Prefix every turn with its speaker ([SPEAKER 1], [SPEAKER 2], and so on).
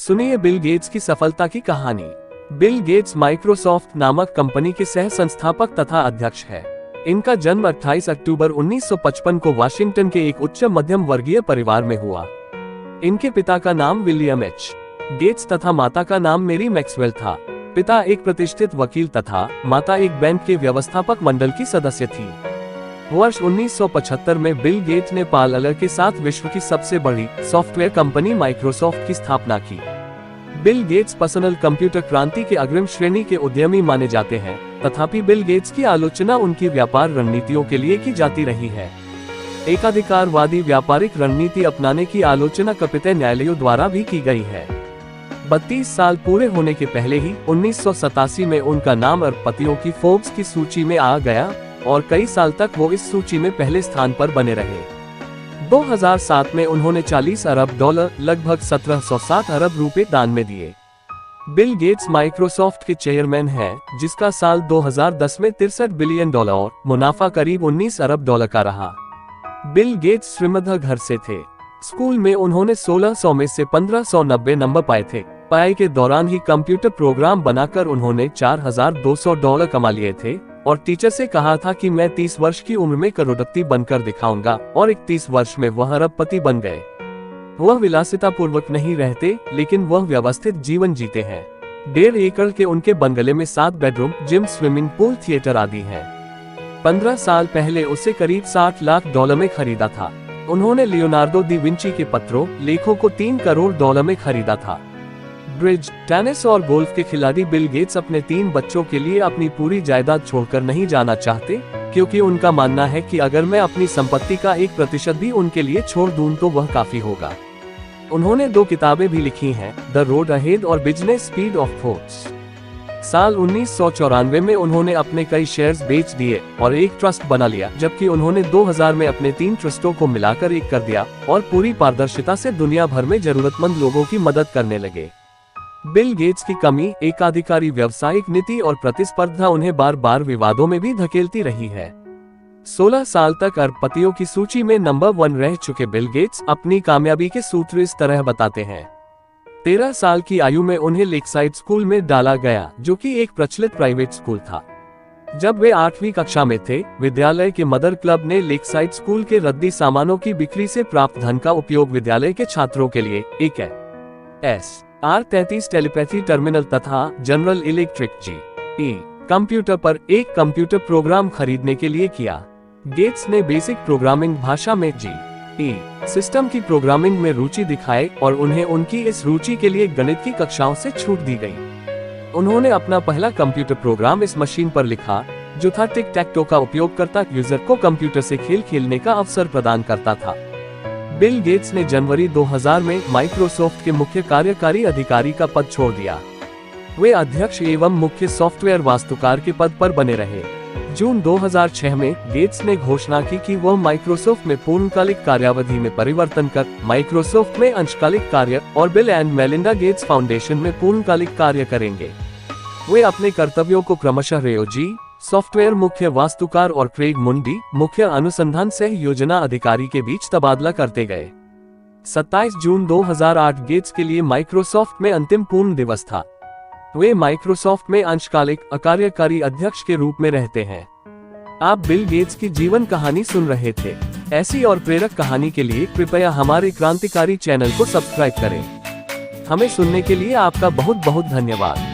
[SPEAKER 1] सुनिए Bill Gates की सफलता की कहानी। बिल गेट्स माइक्रोसॉफ्ट नामक कंपनी के सह संस्थापक तथा अध्यक्ष है। इनका जन्म 28 अक्टूबर 1955 को वाशिंगटन के एक उच्च मध्यम वर्गीय परिवार में हुआ। इनके पिता का नाम विलियम एच गेट्स तथा माता का नाम मेरी मैक्सवेल था। पिता एक प्रतिष्ठित वकील तथा माता एक बैंक के व्यवस्थापक मंडल की सदस्य थी। वर्ष 1975 में बिल गेट्स ने पाल अलर के साथ विश्व की सबसे बड़ी सॉफ्टवेयर कंपनी माइक्रोसॉफ्ट की स्थापना की। बिल गेट्स पर्सनल कंप्यूटर क्रांति के अग्रिम श्रेणी के उद्यमी माने जाते हैं, तथापि बिल गेट्स की आलोचना उनकी व्यापार रणनीतियों के लिए की जाती रही है। एकाधिकारवादी व्यापारिक रणनीति अपनाने की आलोचना कपितय न्यायालयों द्वारा भी की गई है। 32 साल पूरे होने के पहले ही 1987 में उनका नाम अरबपतियों की फोर्ब्स की सूची में आ गया और कई साल तक वो इस सूची में पहले स्थान पर बने रहे। 2007 में उन्होंने $40 अरब लगभग 1707 अरब रुपए दान में दिए। बिल गेट्स माइक्रोसॉफ्ट के चेयरमैन हैं, जिसका साल 2010 में $63 बिलियन और मुनाफा करीब $19 अरब का रहा। बिल गेट्स श्रीमंत घर से थे। स्कूल में उन्होंने 1600 में से 1590 नंबर पाए थे। पढ़ाई के दौरान ही कंप्यूटर प्रोग्राम बनाकर उन्होंने $4200 कमा लिए थे और टीचर से कहा था कि मैं 30 वर्ष की उम्र में करोड़पति बनकर दिखाऊंगा, और 31 वर्ष में वह अरबपति बन गए। वह विलासिता पूर्वक नहीं रहते, लेकिन वह व्यवस्थित जीवन जीते हैं। 1.5 एकड़ के उनके बंगले में 7 bedroom, gym, swimming pool, theatre आदि हैं। 15 साल पहले उसे करीब $60 लाख में खरीदा था। उन्होंने लियोनार्डो दी विंची के पत्रों लेखों को $3 करोड़ में खरीदा था। ब्रिज, टेनिस और गोल्फ के खिलाड़ी बिल गेट्स अपने 3 बच्चों के लिए अपनी पूरी जायदाद छोड़कर नहीं जाना चाहते, क्योंकि उनका मानना है कि अगर मैं अपनी संपत्ति का 1% भी उनके लिए छोड़ दूं तो वह काफी होगा। उन्होंने 2 किताबें भी लिखी हैं, द रोड अहेड और बिजनेस स्पीड ऑफ थॉट्स। साल 1994 में उन्होंने अपने कई शेयर्स बेच दिए और एक ट्रस्ट बना लिया, जबकि उन्होंने 2000 में अपने 3 ट्रस्टों को मिलाकर एक कर दिया और पूरी पारदर्शिता से दुनिया भर में जरूरतमंद लोगों की मदद करने लगे। बिल गेट्स की कमी, एकाधिकारी व्यावसायिक नीति और प्रतिस्पर्धा उन्हें बार बार विवादों में भी धकेलती रही है। 16 साल तक अरबपतियों की सूची में नंबर 1 रह चुके बिल गेट्स अपनी कामयाबी के सूत्र इस तरह बताते हैं। 13 साल की आयु में उन्हें लेकसाइड स्कूल में डाला गया, जो कि एक प्रचलित प्राइवेट स्कूल था। जब वे 8वीं कक्षा में थे, विद्यालय के मदर क्लब ने लेकसाइड स्कूल के रद्दी सामानों की बिक्री से प्राप्त धन का उपयोग विद्यालय के छात्रों के लिए एक R33 टेलीपैथी टर्मिनल तथा जनरल इलेक्ट्रिक GE कंप्यूटर पर एक कंप्यूटर प्रोग्राम खरीदने के लिए किया। गेट्स ने बेसिक प्रोग्रामिंग भाषा में GE सिस्टम की प्रोग्रामिंग में रुचि दिखाई और उन्हें उनकी इस रुचि के लिए गणित की कक्षाओं से छूट दी गई। उन्होंने अपना पहला कंप्यूटर प्रोग्राम इस मशीन पर लिखा, जो था टिक टैक टो का उपयोगकर्ता यूजर को कंप्यूटर से खेल खेलने का अवसर प्रदान करता था। बिल गेट्स ने जनवरी 2000 में माइक्रोसॉफ्ट के मुख्य कार्यकारी अधिकारी का पद छोड़ दिया। वे अध्यक्ष एवं मुख्य सॉफ्टवेयर वास्तुकार के पद पर बने रहे। जून 2006 में गेट्स ने घोषणा की कि वह माइक्रोसॉफ्ट में पूर्णकालिक कार्यावधि में परिवर्तन कर माइक्रोसॉफ्ट में अंशकालिक कार्य और bill and Melinda Gates foundation में पूर्णकालिक कार्य करेंगे। वे अपने कर्तव्यों को क्रमशः रेयो जी, सॉफ्टवेयर मुख्य वास्तुकार, और क्रेग मुंडी, मुख्य अनुसंधान सह योजना अधिकारी के बीच तबादला करते गए। 27 जून 2008 गेट्स के लिए माइक्रोसॉफ्ट में अंतिम पूर्ण दिवस था। वे माइक्रोसॉफ्ट में अंशकालिक अकार्यकारी अध्यक्ष के रूप में रहते हैं। आप बिल गेट्स की जीवन कहानी सुन रहे थे। ऐसी और प्रेरक कहानी के लिए कृपया हमारे क्रांतिकारी चैनल को सब्सक्राइब करें। हमें सुनने के लिए आपका बहुत बहुत धन्यवाद।